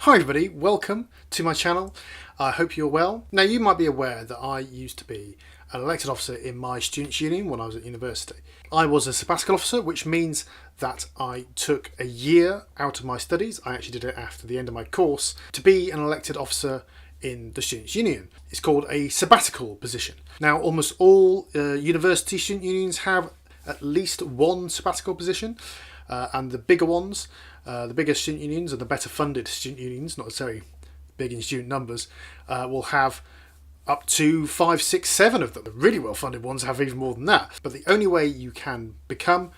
Hi everybody, welcome to my channel. I hope you're well. Now you might be aware that I used to be an elected officer in my students' union when I was at university. I was a sabbatical officer, which means that I took a year out of my studies. I actually did it after the end of my course to be an elected officer in the students' union. It's called a sabbatical position. Now almost all university student unions have at least one sabbatical position, and the bigger ones, the bigger student unions and the better funded student unions, not necessarily big in student numbers, will have up to 5, 6, 7 of them. The really well funded ones have even more than that. But the only way you can become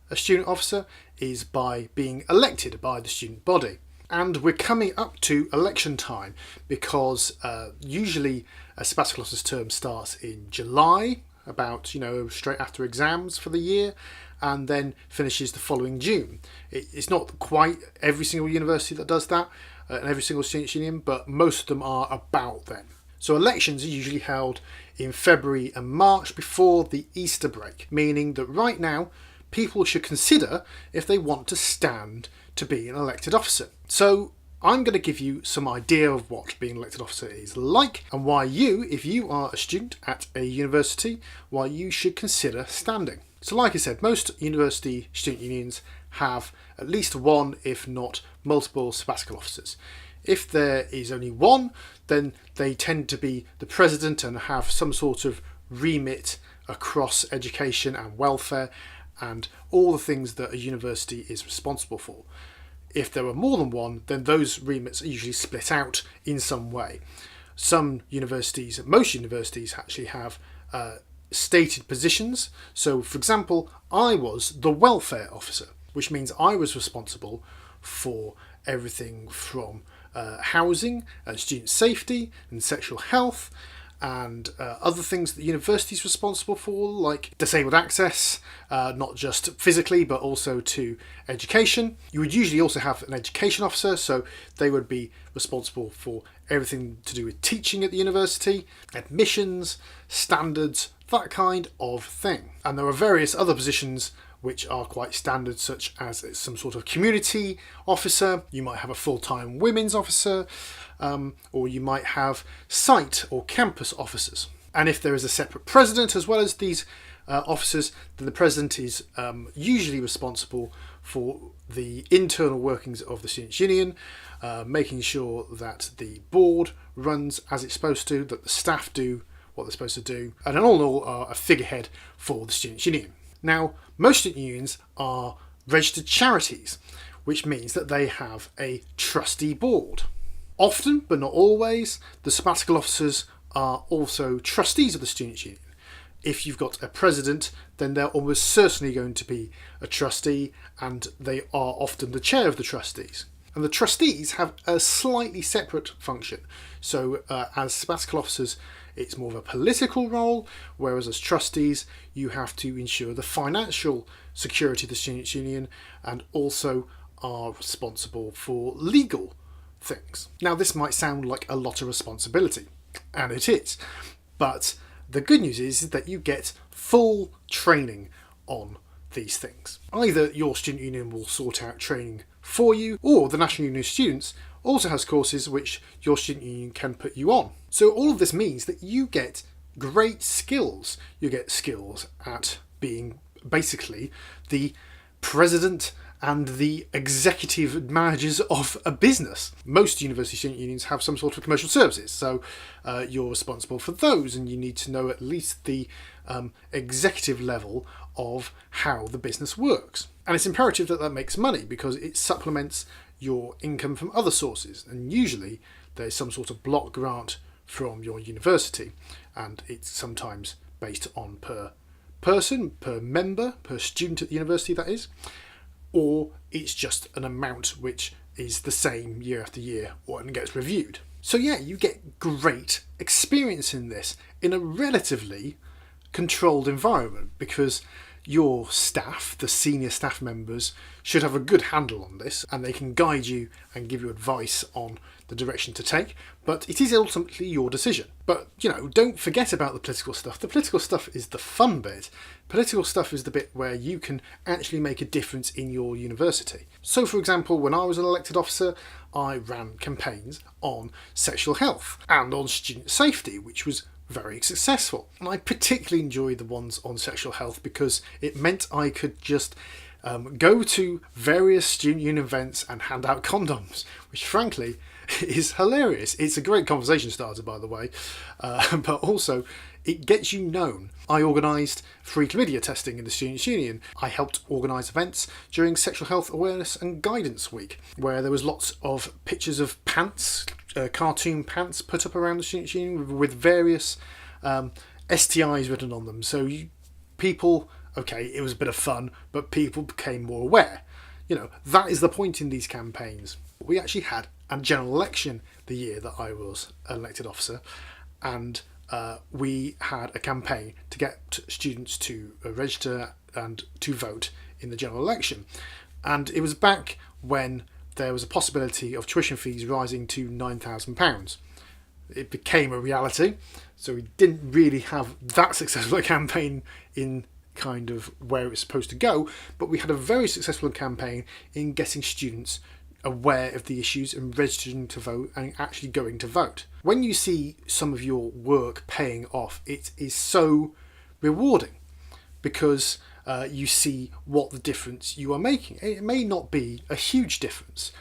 a student officer is by being elected by the student body. And we're coming up to election time because usually a sabbatical officer's term starts in July, about straight after exams for the year, and then finishes the following June. It's not quite every single university that does that, and every single students' union, but most of them are about then. So elections are usually held in February and March before the Easter break, meaning that right now people should consider if they want to stand to be an elected officer. So I'm going to give you some idea of what being an elected officer is like, and why you, if you are a student at a university, why you should consider standing. So like I said, most university student unions have at least one, if not multiple, sabbatical officers. If there is only one, then they tend to be the president and have some sort of remit across education and welfare and all the things that a university is responsible for. If there are more than one, then those remits are usually split out in some way. Some universities, most universities actually have stated positions. So for example, I was the welfare officer, which means I was responsible for everything from housing and student safety and sexual health and other things that the university is responsible for, like disabled access, not just physically but also to education. You would usually also have an education officer, so they would be responsible for everything to do with teaching at the university, admissions, standards, that kind of thing. And there are various other positions which are quite standard, such as some sort of community officer. You might have a full-time women's officer, or you might have site or campus officers. And if there is a separate president as well as these officers, then the president is usually responsible for the internal workings of the students' union, making sure that the board runs as it's supposed to, that the staff do what they're supposed to do, and all in all are a figurehead for the students' union. Now, most student unions are registered charities, which means that they have a trustee board. Often, but not always, the sabbatical officers are also trustees of the students' union. If you've got a president, then they're almost certainly going to be a trustee, and they are often the chair of the trustees. And the trustees have a slightly separate function. So as sabbatical officers, it's more of a political role, whereas as trustees, you have to ensure the financial security of the students' union and also are responsible for legal things. Now, this might sound like a lot of responsibility, and it is, but the good news is that you get full training on these things. Either your student union will sort out training for you, or the National Union of Students also has courses which your student union can put you on. So all of this means that you get great skills. You get skills at being basically the president and the executive managers of a business. Most university student unions have some sort of commercial services, so you're responsible for those, and you need to know at least the executive level of how the business works. And it's imperative that that makes money because it supplements your income from other sources, and usually there's some sort of block grant from your university, and it's sometimes based on per person, per member, per student at the university, that is, or it's just an amount which is the same year after year and gets reviewed. So yeah, you get great experience in this in a relatively controlled environment, because your staff, the senior staff members, should have a good handle on this, and they can guide you and give you advice on the direction to take, but it is ultimately your decision. But, don't forget about the political stuff. The political stuff is the fun bit. Political stuff is the bit where you can actually make a difference in your university. So, for example, when I was an elected officer, I ran campaigns on sexual health and on student safety, which was very successful. And I particularly enjoyed the ones on sexual health because it meant I could just go to various student union events and hand out condoms, which frankly is hilarious. It's a great conversation starter, by the way, but also it gets you known. I organised free chlamydia testing in the Students' Union. I helped organise events during Sexual Health Awareness and Guidance Week, where there was lots of pictures of pants, cartoon pants put up around the Students' Union with various STIs written on them. So people, okay, it was a bit of fun, but people became more aware. That is the point in these campaigns. We actually had a general election the year that I was elected officer, and we had a campaign to get students to register and to vote in the general election. And it was back when there was a possibility of tuition fees rising to £9,000. It became a reality, so we didn't really have that successful a campaign in kind of where it was supposed to go, but we had a very successful campaign in getting students aware of the issues and registering to vote and actually going to vote. When you see some of your work paying off, it is so rewarding because you see what the difference you are making. It may not be a huge difference,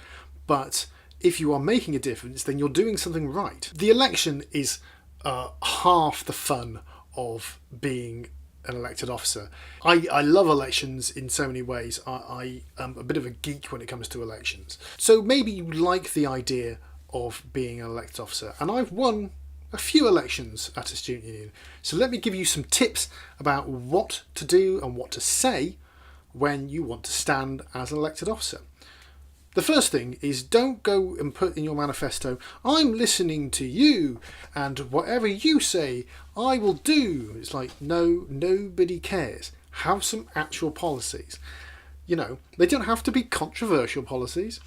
but if you are making a difference, then you're doing something right. The election is half the fun of being an elected officer. I love elections in so many ways. I am a bit of a geek when it comes to elections. So maybe you like the idea of being an elected officer, and I've won a few elections at a student union. So let me give you some tips about what to do and what to say when you want to stand as an elected officer. The first thing is, don't go and put in your manifesto, I'm listening to you and whatever you say, I will do. It's like, no, nobody cares. Have some actual policies. They don't have to be controversial policies,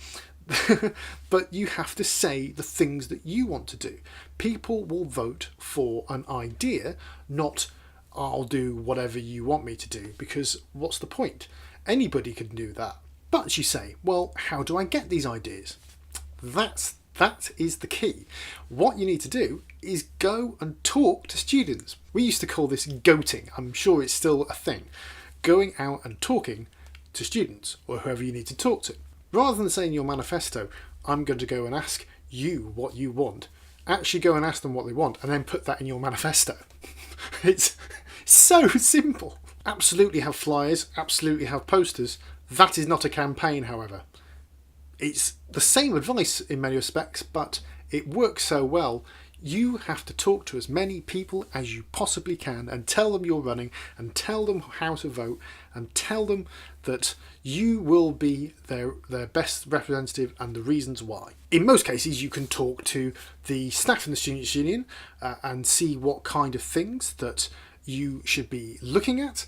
but you have to say the things that you want to do. People will vote for an idea, not I'll do whatever you want me to do, because what's the point? Anybody can do that. But you say, well, how do I get these ideas? That is the key. What you need to do is go and talk to students. We used to call this goating. I'm sure it's still a thing. Going out and talking to students or whoever you need to talk to. Rather than saying in your manifesto, I'm going to go and ask you what you want, actually go and ask them what they want and then put that in your manifesto. It's so simple. Absolutely have flyers, absolutely have posters. That is not a campaign, however. It's the same advice in many respects, but it works so well. You have to talk to as many people as you possibly can and tell them you're running and tell them how to vote and tell them that you will be their best representative and the reasons why. In most cases, you can talk to the staff in the Students' Union and see what kind of things that you should be looking at,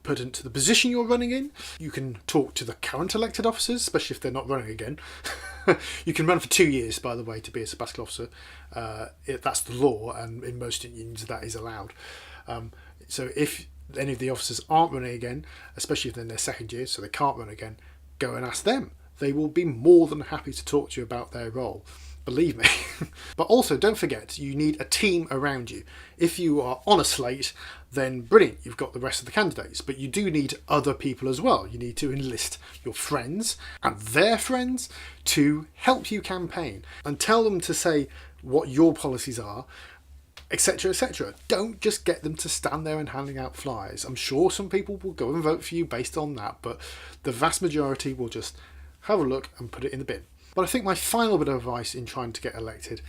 put into the position you're running in. You can talk to the current elected officers, especially if they're not running again. You can run for 2 years, by the way, to be a sabbatical officer. That's the law, and in most unions that is allowed. So if any of the officers aren't running again, especially if they're in their second year, so they can't run again, go and ask them. They will be more than happy to talk to you about their role. Believe me. But also, don't forget, you need a team around you. If you are on a slate, then brilliant, you've got the rest of the candidates. But you do need other people as well. You need to enlist your friends and their friends to help you campaign and tell them to say what your policies are, etc., etc. Don't just get them to stand there and handing out flyers. I'm sure some people will go and vote for you based on that, but the vast majority will just have a look and put it in the bin. But I think my final bit of advice in trying to get elected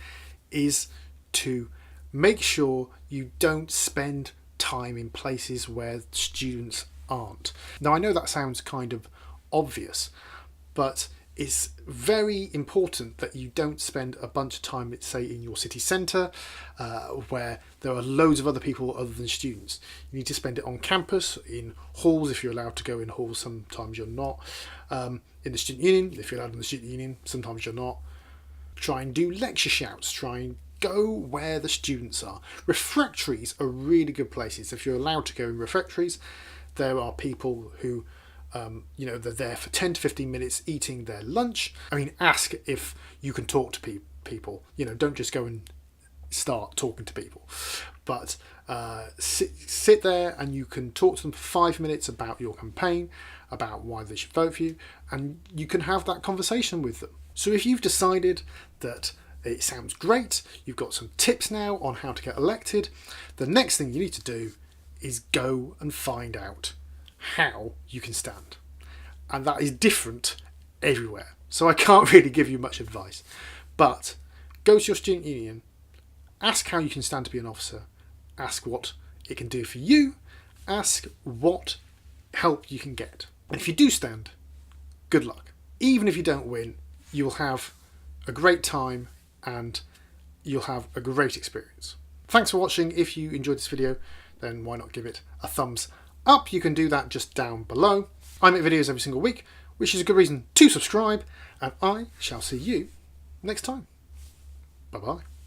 is to make sure you don't spend time in places where students aren't. Now, I know that sounds kind of obvious, but it's very important that you don't spend a bunch of time, say, in your city centre, where there are loads of other people other than students. You need to spend it on campus, in halls if you're allowed to go in halls, sometimes you're not. In the student union, if you're allowed in the student union, sometimes you're not. Try and do lecture shouts, try and go where the students are. Refectories are really good places. If you're allowed to go in refectories, there are people who they're there for 10 to 15 minutes eating their lunch. I mean, ask if you can talk to people. Don't just go and start talking to people. But sit there and you can talk to them for 5 minutes about your campaign, about why they should vote for you, and you can have that conversation with them. So if you've decided that it sounds great, you've got some tips now on how to get elected, the next thing you need to do is go and find out how you can stand. And that is different everywhere. So I can't really give you much advice. But go to your student union, ask how you can stand to be an officer, ask what it can do for you, ask what help you can get. And if you do stand, good luck. Even if you don't win, you will have a great time and you'll have a great experience. Thanks for watching. If you enjoyed this video, then why not give it a thumbs up? You can do that just down below. I make videos every single week, which is a good reason to subscribe, and I shall see you next time. Bye bye.